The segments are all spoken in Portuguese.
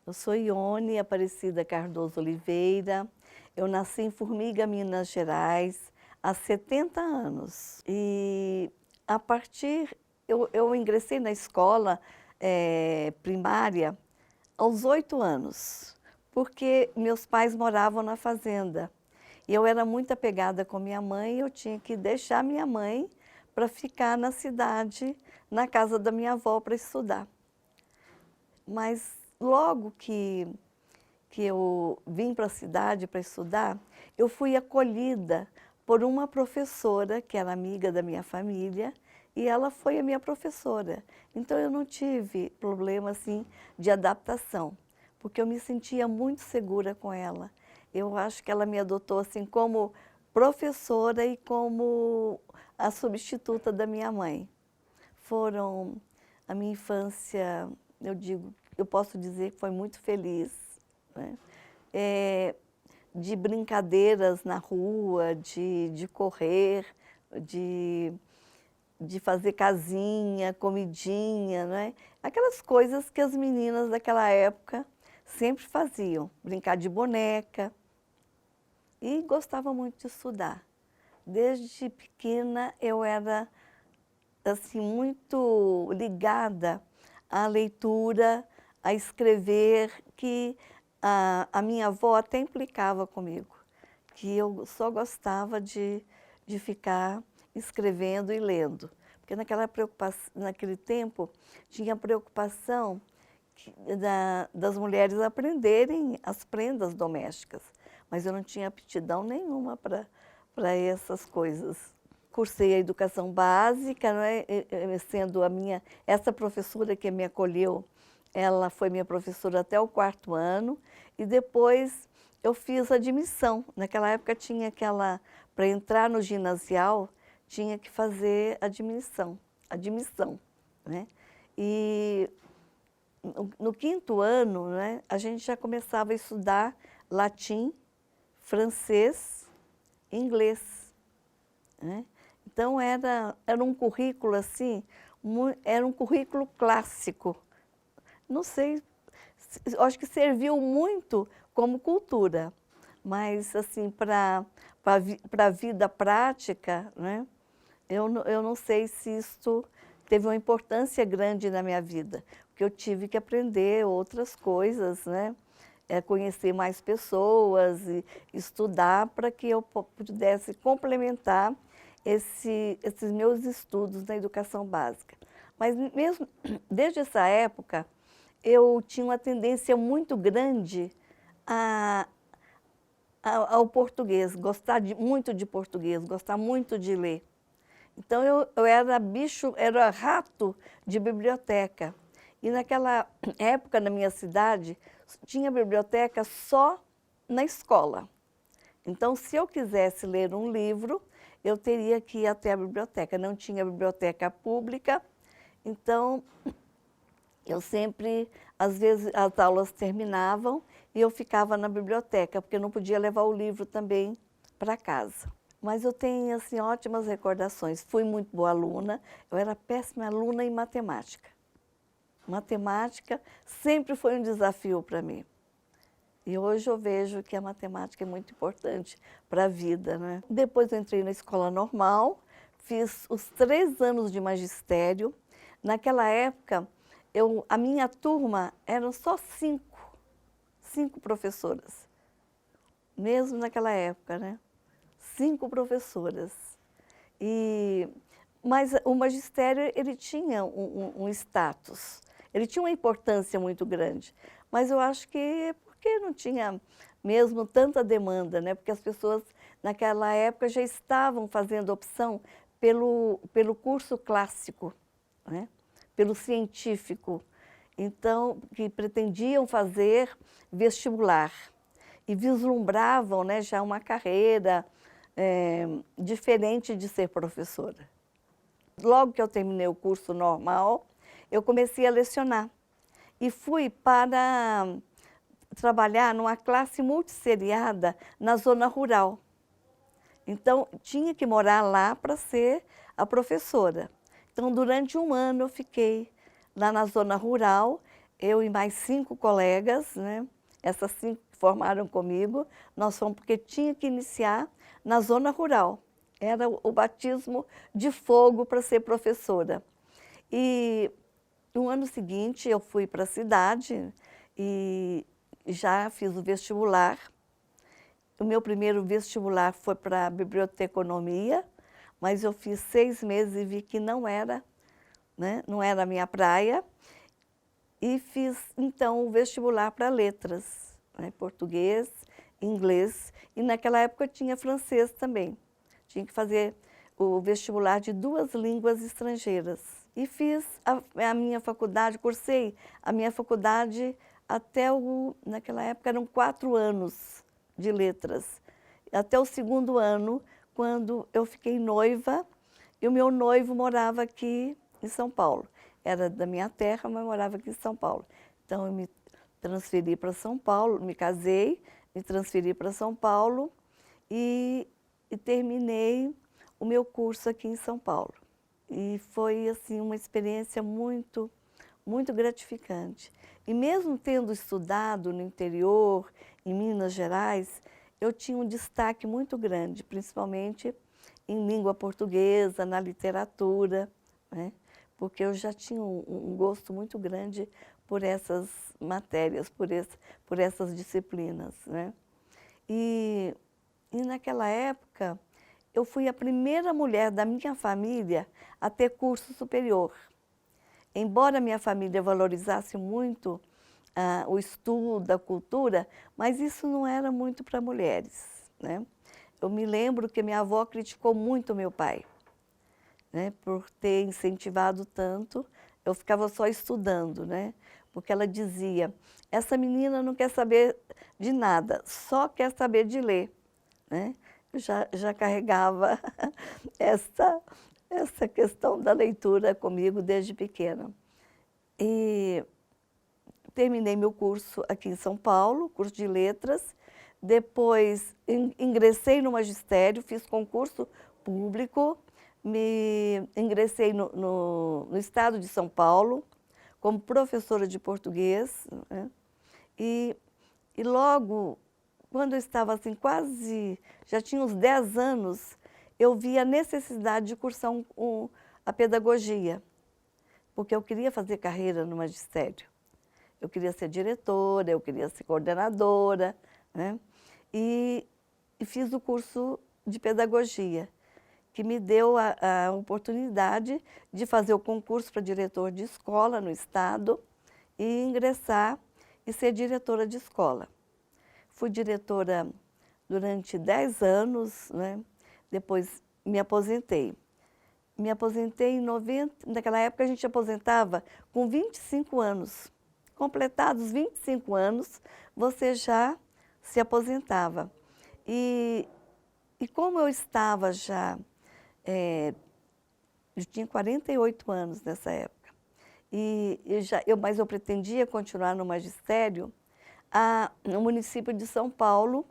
Eu sou Ione Aparecida Cardoso Oliveira, eu nasci em Formiga, Minas Gerais, há 70 anos. E a partir, eu ingressei na escola primária aos 8 anos, porque meus pais moravam na fazenda. E eu era muito apegada com minha mãe, eu tinha que deixar minha mãe para ficar na cidade, na casa da minha avó, para estudar. Mas logo que eu vim para a cidade para estudar, eu fui acolhida por uma professora que era amiga da minha família e ela foi a minha professora. Então eu não tive problema assim de adaptação, porque eu me sentia muito segura com ela. Eu acho que ela me adotou assim como professora e como a substituta da minha mãe. Foram a minha infância, eu posso dizer que foi muito feliz, né? De brincadeiras na rua, de correr, de fazer casinha, comidinha, né? Aquelas coisas que as meninas daquela época sempre faziam, brincar de boneca. E gostava muito de estudar. Desde pequena eu era assim, muito ligada à leitura, a escrever, que a minha avó até implicava comigo, que eu só gostava de ficar escrevendo e lendo. Porque naquele tempo tinha preocupação das mulheres aprenderem as prendas domésticas, mas eu não tinha aptidão nenhuma para essas coisas. Cursei a educação básica, né, sendo essa professora que me acolheu, ela foi minha professora até o 4º ano, e depois eu fiz admissão. Naquela época tinha para entrar no ginasial, tinha que fazer admissão, né? E no 5º ano, né, a gente já começava a estudar latim, francês, inglês, né? Então era um currículo assim, era um currículo clássico. Não sei, acho que serviu muito como cultura, mas assim para a vida prática, né? Eu não sei se isso teve uma importância grande na minha vida, porque eu tive que aprender outras coisas, né? Conhecer mais pessoas e estudar para que eu pudesse complementar esses meus estudos na educação básica. Mas mesmo desde essa época, eu tinha uma tendência muito grande ao português, gostar muito de português, gostar muito de ler. Então eu era rato de biblioteca. E naquela época, na minha cidade, tinha biblioteca só na escola. Então, se eu quisesse ler um livro, eu teria que ir até a biblioteca. Não tinha biblioteca pública, então eu sempre, às vezes, as aulas terminavam e eu ficava na biblioteca, porque eu não podia levar o livro também para casa. Mas eu tenho, assim, ótimas recordações. Fui muito boa aluna, eu era péssima aluna em matemática. Matemática sempre foi um desafio para mim. E hoje eu vejo que a matemática é muito importante para a vida, né? Depois eu entrei na escola normal, fiz os 3 anos de magistério. Naquela época, a minha turma eram só 5 professoras. Mesmo naquela época, né? 5 professoras. Mas o magistério, ele tinha um status, ele tinha uma importância muito grande. Mas eu acho que é porque não tinha mesmo tanta demanda, né? Porque as pessoas naquela época já estavam fazendo opção pelo curso clássico, né? Pelo científico. Então, que pretendiam fazer vestibular e vislumbravam, né, já uma carreira diferente de ser professora. Logo que eu terminei o curso normal, eu comecei a lecionar e fui para trabalhar numa classe multisseriada na zona rural. Então, tinha que morar lá para ser a professora. Então, durante um ano eu fiquei lá na zona rural, eu e mais 5 colegas, né? Essas 5 que formaram comigo, nós fomos porque tinha que iniciar na zona rural. Era o batismo de fogo para ser professora. E no ano seguinte eu fui para a cidade e já fiz o vestibular. O meu primeiro vestibular foi para biblioteconomia, mas eu fiz 6 meses e vi que não era, né, não era a minha praia. E fiz, então, o vestibular para letras, né, português, inglês, e naquela época tinha francês também. Tinha que fazer o vestibular de 2 línguas estrangeiras. E fiz a minha faculdade, cursei a minha faculdade até naquela época eram 4 anos de letras. Até o 2º ano, quando eu fiquei noiva, e o meu noivo morava aqui em São Paulo. Era da minha terra, mas morava aqui em São Paulo. Então, eu me transferi para São Paulo, me casei, me transferi para São Paulo e terminei o meu curso aqui em São Paulo. E foi, assim, uma experiência muito, muito gratificante. E mesmo tendo estudado no interior, em Minas Gerais, eu tinha um destaque muito grande, principalmente em língua portuguesa, na literatura, né? Porque eu já tinha um gosto muito grande por essas matérias, por essas disciplinas, né? E naquela época, eu fui a primeira mulher da minha família a ter curso superior. Embora minha família valorizasse muito o estudo, a cultura, mas isso não era muito para mulheres, né? Eu me lembro que minha avó criticou muito meu pai, né, por ter incentivado tanto. Eu ficava só estudando, né? Porque ela dizia, essa menina não quer saber de nada, só quer saber de ler, né? Eu já carregava essa questão da leitura comigo desde pequena. E terminei meu curso aqui em São Paulo, curso de letras. Depois ingressei no magistério, fiz concurso público, ingressei no estado de São Paulo como professora de português, né? E logo, quando eu estava assim quase, já tinha uns 10 anos, eu vi a necessidade de cursar a pedagogia, porque eu queria fazer carreira no magistério. Eu queria ser diretora, eu queria ser coordenadora, né? E fiz o curso de pedagogia, que me deu a oportunidade de fazer o concurso para diretor de escola no estado e ingressar e ser diretora de escola. Fui diretora durante 10 anos, né? Depois me aposentei. Me aposentei em 90, naquela época a gente aposentava com 25 anos. Completados 25 anos, você já se aposentava. E como eu estava já, eu tinha 48 anos nessa época, mas eu pretendia continuar no magistério, no município de São Paulo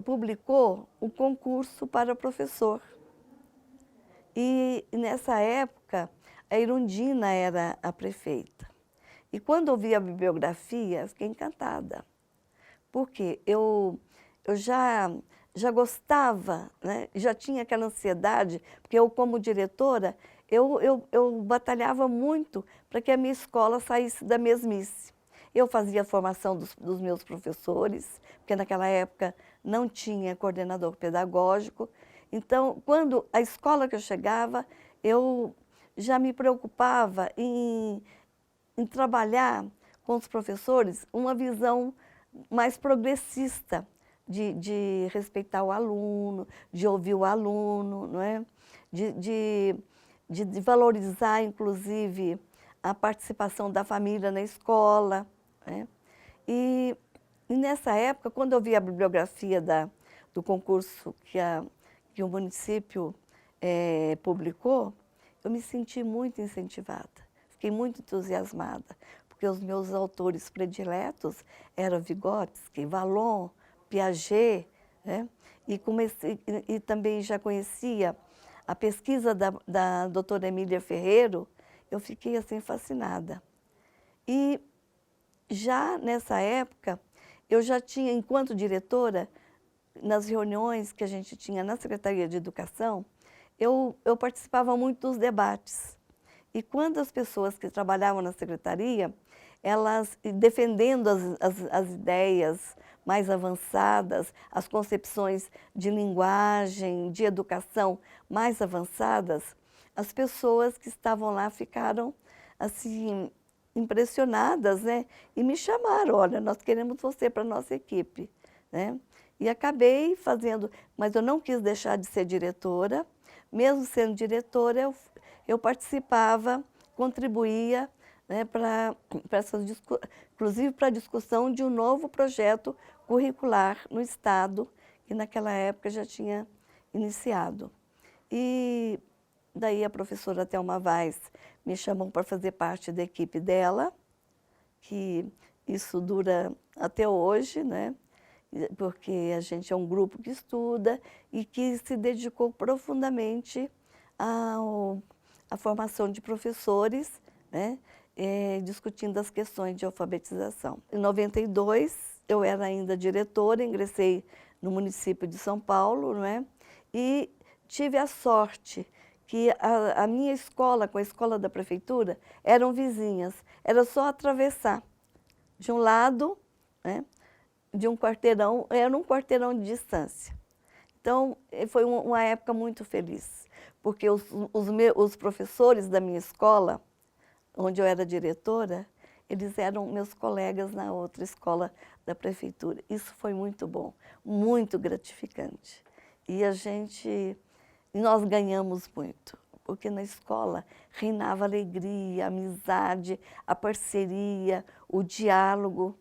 publicou o concurso para professor. E nessa época, a Irundina era a prefeita. E quando eu vi a bibliografia, fiquei encantada. Porque eu já gostava, né? Já tinha aquela ansiedade, porque eu, como diretora, eu batalhava muito para que a minha escola saísse da mesmice. Eu fazia a formação dos meus professores, porque naquela época não tinha coordenador pedagógico. Então, quando a escola que eu chegava, eu já me preocupava em trabalhar com os professores uma visão mais progressista, de respeitar o aluno, de ouvir o aluno, não é? de valorizar, inclusive, a participação da família na escola, né? E nessa época, quando eu vi a bibliografia do concurso que o município publicou, eu me senti muito incentivada, fiquei muito entusiasmada, porque os meus autores prediletos eram Vygotsky, Vallon, Piaget, né? E também já conhecia a pesquisa da doutora Emília Ferreiro, eu fiquei assim fascinada. E já nessa época, eu já tinha, enquanto diretora, nas reuniões que a gente tinha na Secretaria de Educação, eu participava muito dos debates. E quando as pessoas que trabalhavam na secretaria, elas defendendo as ideias mais avançadas, as concepções de linguagem, de educação mais avançadas, as pessoas que estavam lá ficaram assim impressionadas, né? E me chamaram, olha, nós queremos você para a nossa equipe, né? E acabei fazendo, mas eu não quis deixar de ser diretora. Mesmo sendo diretora, eu participava, contribuía, né, inclusive para a discussão de um novo projeto curricular no Estado, que naquela época já tinha iniciado. E daí a professora Thelma Vaz me chamou para fazer parte da equipe dela, que isso dura até hoje, né? Porque a gente é um grupo que estuda e que se dedicou profundamente à formação de professores, né? Discutindo as questões de alfabetização. Em 92, eu era ainda diretora, ingressei no município de São Paulo, né? E tive a sorte que a minha escola com a escola da prefeitura eram vizinhas, era só atravessar de um lado, né? De um quarteirão, era um quarteirão de distância. Então, foi uma época muito feliz, porque os professores da minha escola, onde eu era diretora, eles eram meus colegas na outra escola da prefeitura. Isso foi muito bom, muito gratificante. E nós ganhamos muito, porque na escola reinava a alegria, a amizade, a parceria, o diálogo.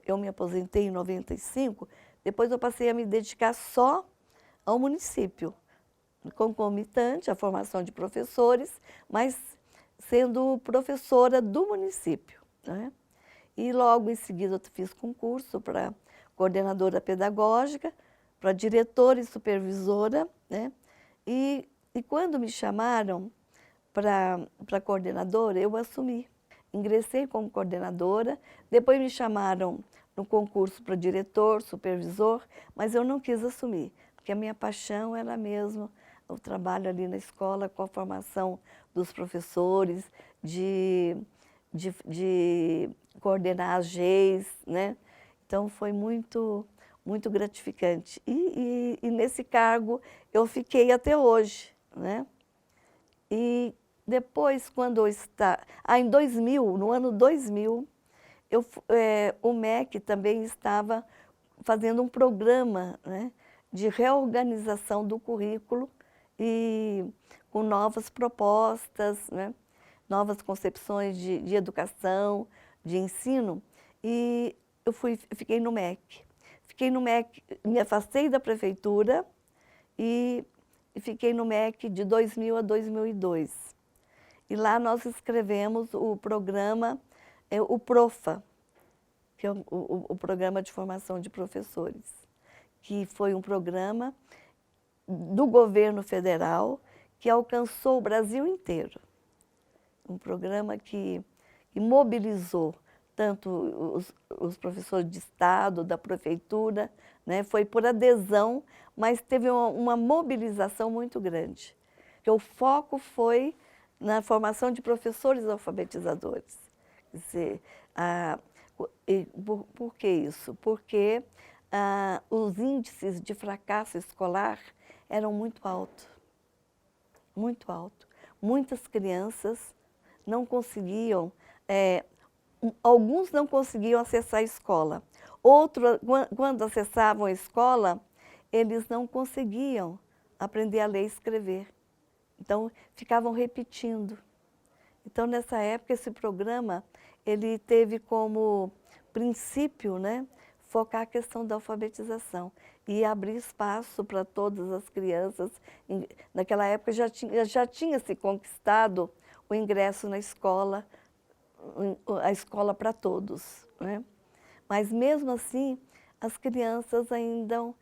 Eu me aposentei em 95, depois eu passei a me dedicar só ao município, concomitante à formação de professores, mas sendo professora do município, né? E logo em seguida eu fiz concurso para coordenadora pedagógica, para diretora e supervisora, né? E quando me chamaram para coordenadora, eu assumi. Ingressei como coordenadora, depois me chamaram no concurso para diretor, supervisor, mas eu não quis assumir, porque a minha paixão era mesmo o trabalho ali na escola com a formação dos professores, de coordenar as GEIs, né? Então foi muito, muito gratificante. E nesse cargo eu fiquei até hoje, né? E depois, quando em 2000, no ano 2000, o MEC também estava fazendo um programa, né, de reorganização do currículo e com novas propostas, né, novas concepções de educação, de ensino. E fiquei no MEC. Fiquei no MEC, me afastei da prefeitura e fiquei no MEC de 2000 a 2002. E lá nós escrevemos o programa, o PROFA, que é o Programa de Formação de Professores, que foi um programa do governo federal que alcançou o Brasil inteiro. Um programa que mobilizou tanto os professores de Estado, da prefeitura, né? Foi por adesão, mas teve uma mobilização muito grande. Porque o foco foi na formação de professores alfabetizadores. Quer dizer, por que isso? Porque os índices de fracasso escolar eram muito altos, muito alto. Muitas crianças não conseguiam, alguns não conseguiam acessar a escola. Outros, quando acessavam a escola, eles não conseguiam aprender a ler e escrever. Então, ficavam repetindo. Então, nessa época, esse programa, ele teve como princípio, né, focar a questão da alfabetização e abrir espaço para todas as crianças. Naquela época, já tinha se conquistado o ingresso na escola, a escola para todos, né? Mas, mesmo assim, as crianças ainda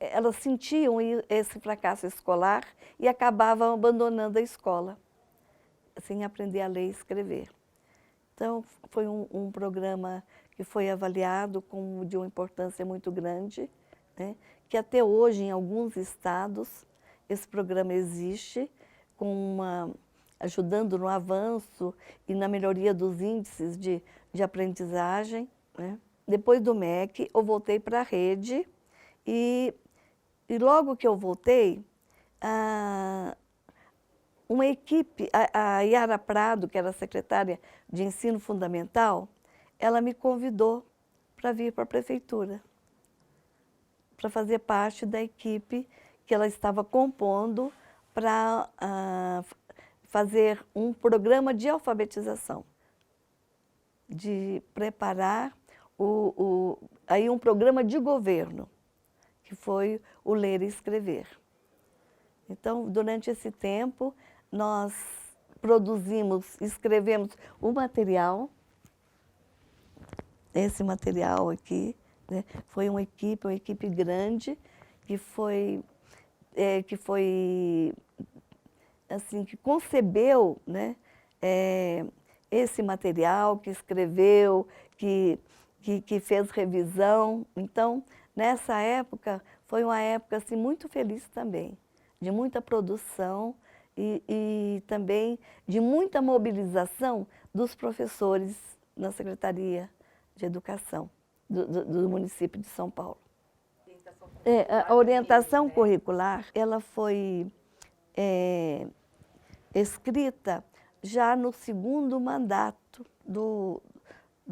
elas sentiam esse fracasso escolar e acabavam abandonando a escola, sem aprender a ler e escrever. Então, foi um programa que foi avaliado como de uma importância muito grande, né? Que até hoje, em alguns estados, esse programa existe, ajudando no avanço e na melhoria dos índices de aprendizagem, né? Depois do MEC, eu voltei para a rede e logo que eu voltei, uma equipe, a Yara Prado, que era secretária de Ensino Fundamental, ela me convidou para vir para a prefeitura, para fazer parte da equipe que ela estava compondo para fazer um programa de alfabetização, de preparar aí um programa de governo, que foi o Ler e Escrever. Então, durante esse tempo, nós escrevemos o material. Esse material aqui, né, foi uma equipe grande, que assim, que concebeu, né, esse material, que escreveu, que fez revisão. Então, nessa época, foi uma época assim, muito feliz também, de muita produção e também de muita mobilização dos professores na Secretaria de Educação do município de São Paulo. A orientação curricular, ela foi escrita já no segundo mandato do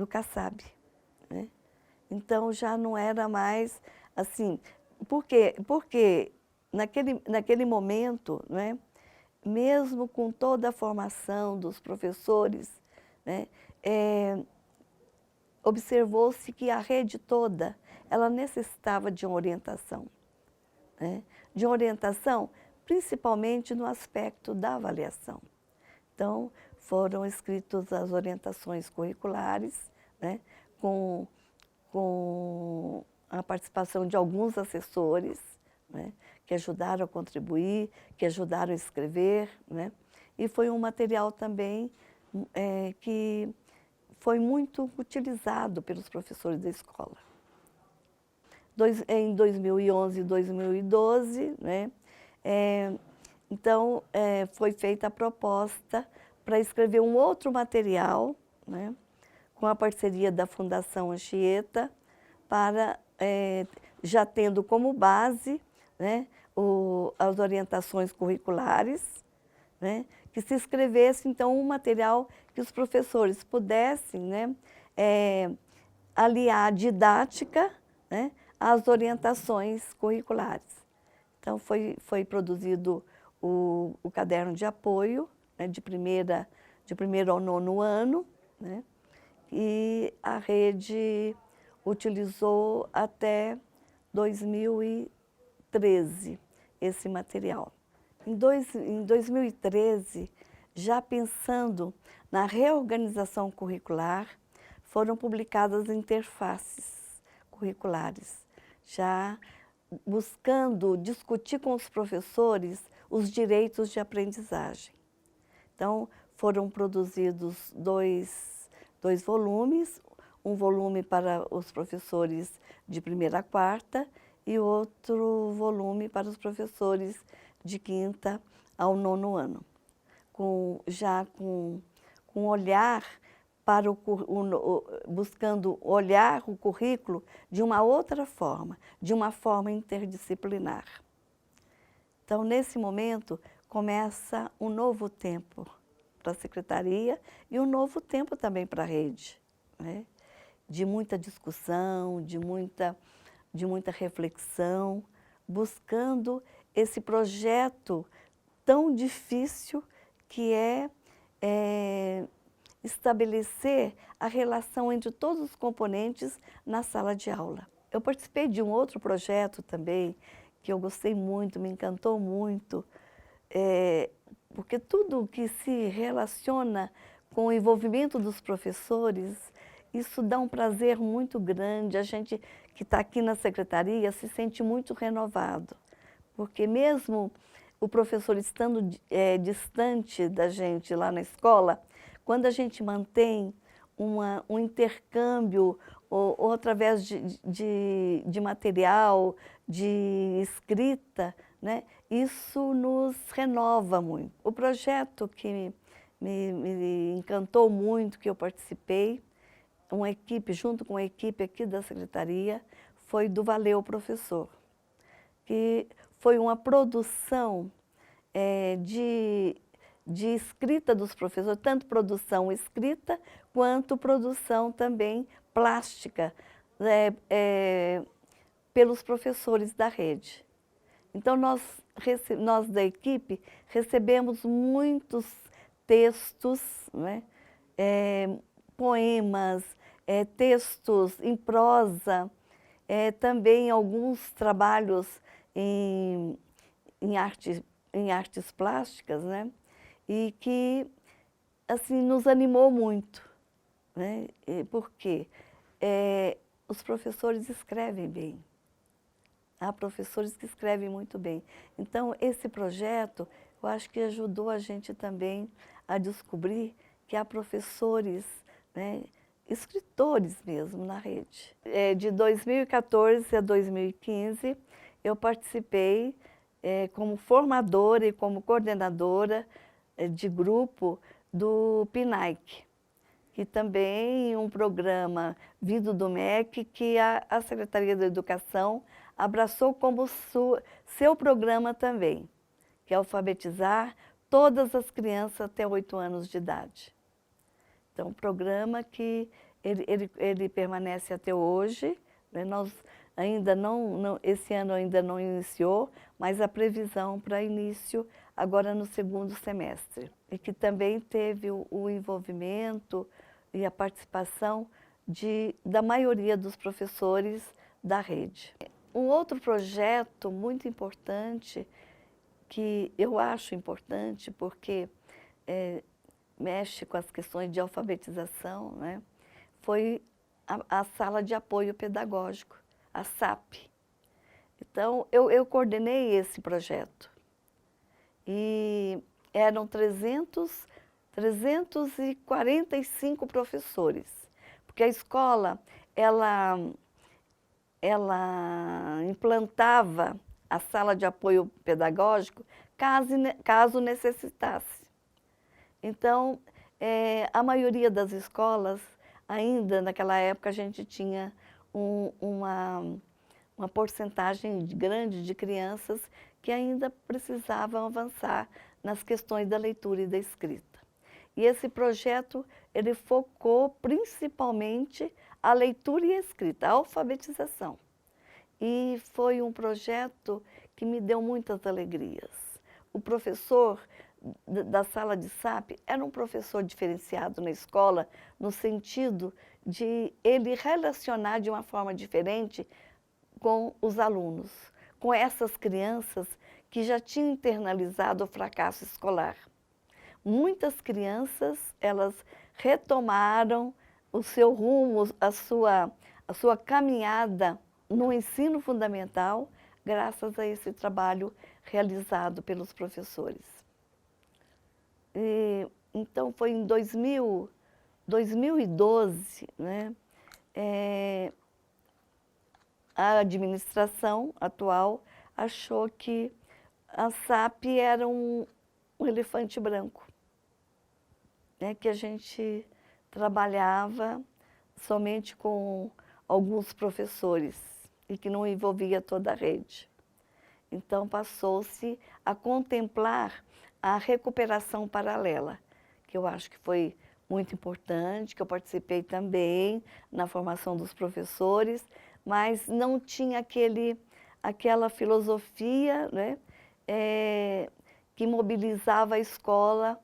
Kassab, né? Então, já não era mais assim. Por quê? Porque naquele momento, né, mesmo com toda a formação dos professores, né, observou-se que a rede toda ela necessitava de uma orientação, né? De uma orientação principalmente no aspecto da avaliação. Então, foram escritas as orientações curriculares, né, com a participação de alguns assessores, né, que ajudaram a contribuir, que ajudaram a escrever, né, e foi um material também que foi muito utilizado pelos professores da escola. Em 2011 e 2012, né, então, foi feita a proposta para escrever um outro material, né, com a parceria da Fundação Anchieta, para, já tendo como base, né, as orientações curriculares, né, que se escrevesse, então, um material que os professores pudessem, né, aliar a didática, né, às orientações curriculares. Então, foi produzido o caderno de apoio, né, de primeiro ao nono ano, né, e a rede utilizou até 2013 esse material. Em 2013, já pensando na reorganização curricular, foram publicadas interfaces curriculares, já buscando discutir com os professores os direitos de aprendizagem. Então, foram produzidos dois volumes, um volume para os professores de 1ª a 4ª e outro volume para os professores de 5º ao 9º ano, já com olhar para buscando olhar o currículo de uma outra forma, de uma forma interdisciplinar. Então, nesse momento, começa um novo tempo para a Secretaria e um novo tempo também para a rede, né? De muita discussão, de muita reflexão, buscando esse projeto tão difícil que é estabelecer a relação entre todos os componentes na sala de aula. Eu participei de um outro projeto também, que eu gostei muito, me encantou muito, porque tudo que se relaciona com o envolvimento dos professores, isso dá um prazer muito grande, a gente que está aqui na secretaria se sente muito renovado, porque mesmo o professor estando distante da gente lá na escola, quando a gente mantém um intercâmbio ou através de material, de escrita, né, isso nos renova muito. O projeto que me encantou muito, que eu participei, uma equipe, junto com a equipe aqui da secretaria, foi do Valeu Professor, que foi uma produção de escrita dos professores, tanto produção escrita quanto produção também plástica, pelos professores da rede. Então, nós da equipe recebemos muitos textos, né? Poemas, textos em prosa, também alguns trabalhos em artes plásticas, né? E que assim, nos animou muito, né? Porque os professores escrevem bem. Há professores que escrevem muito bem. Então, esse projeto, eu acho que ajudou a gente também a descobrir que há professores, né, escritores mesmo na rede. De 2014 a 2015, eu participei como formadora e como coordenadora de grupo do PNAEC, que também é um programa vindo do MEC, que a Secretaria da Educação abraçou como seu programa também, que é alfabetizar todas as crianças até 8 anos de idade. Então, um programa que ele permanece até hoje, né? Nós ainda esse ano ainda não iniciou, mas a previsão para início agora no segundo semestre. E que também teve o envolvimento e a participação da maioria dos professores da rede. Um outro projeto muito importante, que eu acho importante porque mexe com as questões de alfabetização, né? Foi a Sala de Apoio Pedagógico, a SAP. Então, eu coordenei esse projeto. E eram 345 professores, porque a escola, ela implantava a sala de apoio pedagógico caso necessitasse. Então, a maioria das escolas, ainda naquela época, a gente tinha uma porcentagem grande de crianças que ainda precisavam avançar nas questões da leitura e da escrita. E esse projeto, ele focou principalmente a leitura e a escrita, a alfabetização. E foi um projeto que me deu muitas alegrias. O professor da sala de SAP era um professor diferenciado na escola, no sentido de ele relacionar de uma forma diferente com os alunos, com essas crianças que já tinham internalizado o fracasso escolar. Muitas crianças, elas retomaram o seu rumo, a sua caminhada no ensino fundamental, graças a esse trabalho realizado pelos professores. Então, foi em 2012, né? A administração atual achou que a SAP era um elefante branco, né, que a gente trabalhava somente com alguns professores e que não envolvia toda a rede. Então, passou-se a contemplar a recuperação paralela, que eu acho que foi muito importante, que eu participei também na formação dos professores, mas não tinha aquela filosofia, né, que mobilizava a escola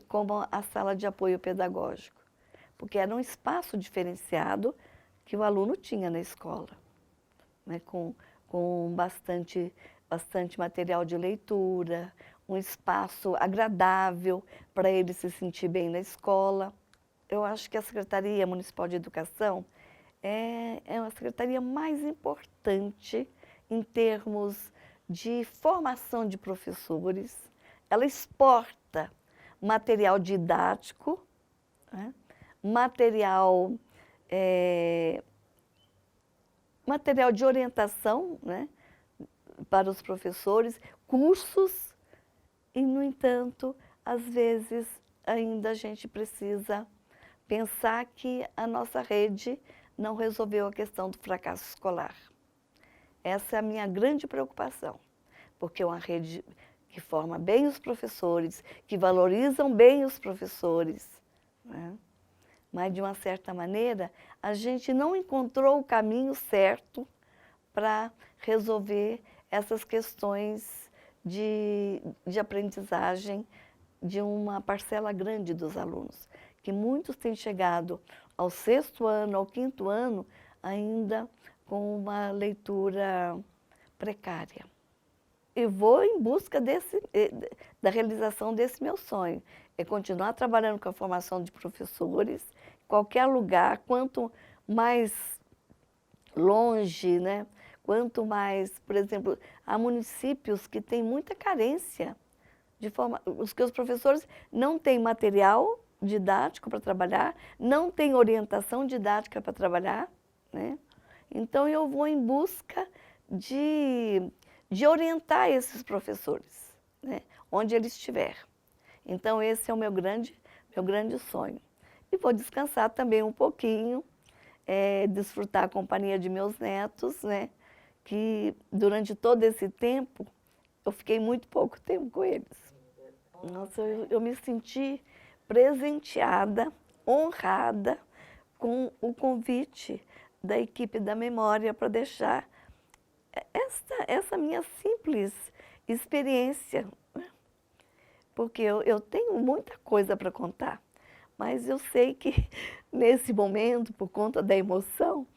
como a sala de apoio pedagógico, porque era um espaço diferenciado que o aluno tinha na escola, né, com bastante material de leitura, um espaço agradável para ele se sentir bem na escola. Eu acho que a Secretaria Municipal de Educação é uma secretaria mais importante em termos de formação de professores. Ela exporta material didático, né? material de orientação, né? para os professores, cursos, e, no entanto, às vezes ainda a gente precisa pensar que a nossa rede não resolveu a questão do fracasso escolar. Essa é a minha grande preocupação, porque é uma rede que forma bem os professores, que valorizam bem os professores, né? Mas, de uma certa maneira, a gente não encontrou o caminho certo para resolver essas questões de aprendizagem de uma parcela grande dos alunos, que muitos têm chegado ao 6º ano, ao 5º ano, ainda com uma leitura precária. Eu vou em busca da realização desse meu sonho, é continuar trabalhando com a formação de professores, em qualquer lugar, quanto mais longe, né? Quanto mais, por exemplo, há municípios que têm muita carência os que os professores não têm material didático para trabalhar, não têm orientação didática para trabalhar, né? Então, eu vou em busca de orientar esses professores, né? Onde eles estiverem. Então, esse é o meu grande sonho. E vou descansar também um pouquinho, desfrutar a companhia de meus netos, né? Que durante todo esse tempo, eu fiquei muito pouco tempo com eles. Nossa, eu me senti presenteada, honrada com o convite da equipe da Memória para deixar essa minha simples experiência, né? Porque eu tenho muita coisa para contar, mas eu sei que nesse momento, por conta da emoção,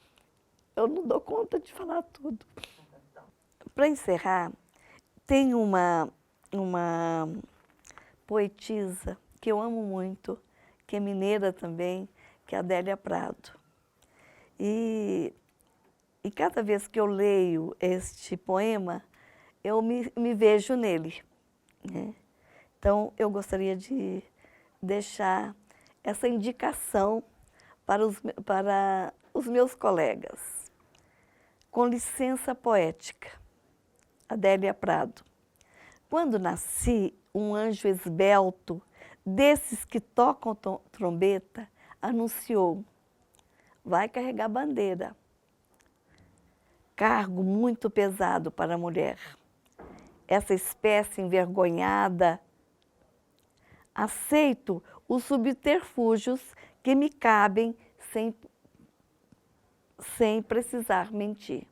eu não dou conta de falar tudo. Para encerrar, tem uma poetisa que eu amo muito, que é mineira também, que é a Adélia Prado. E cada vez que eu leio este poema, eu me vejo nele, né? Então, eu gostaria de deixar essa indicação para os meus colegas. Com licença poética, Adélia Prado. Quando nasci, um anjo esbelto, desses que tocam trombeta, anunciou: vai carregar bandeira. Cargo muito pesado para a mulher. Essa espécie envergonhada, aceito os subterfúgios que me cabem sem precisar mentir.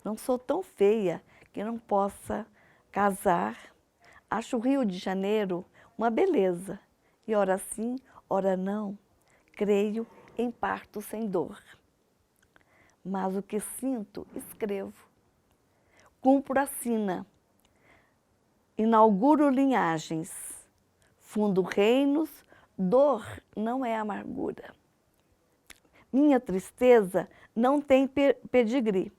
Não sou tão feia que não possa casar. Acho o Rio de Janeiro uma beleza. E ora sim, ora não, creio em parto sem dor. Mas o que sinto, escrevo. Cumpro a sina. Inauguro linhagens. Fundo reinos, dor não é amargura. Minha tristeza não tem pedigree.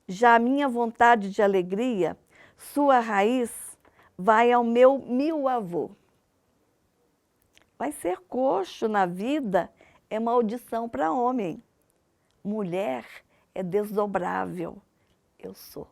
Já a minha vontade de alegria, sua raiz vai ao meu 1000 avô. Vai ser coxo na vida é maldição para homem. Mulher é desdobrável. Eu sou.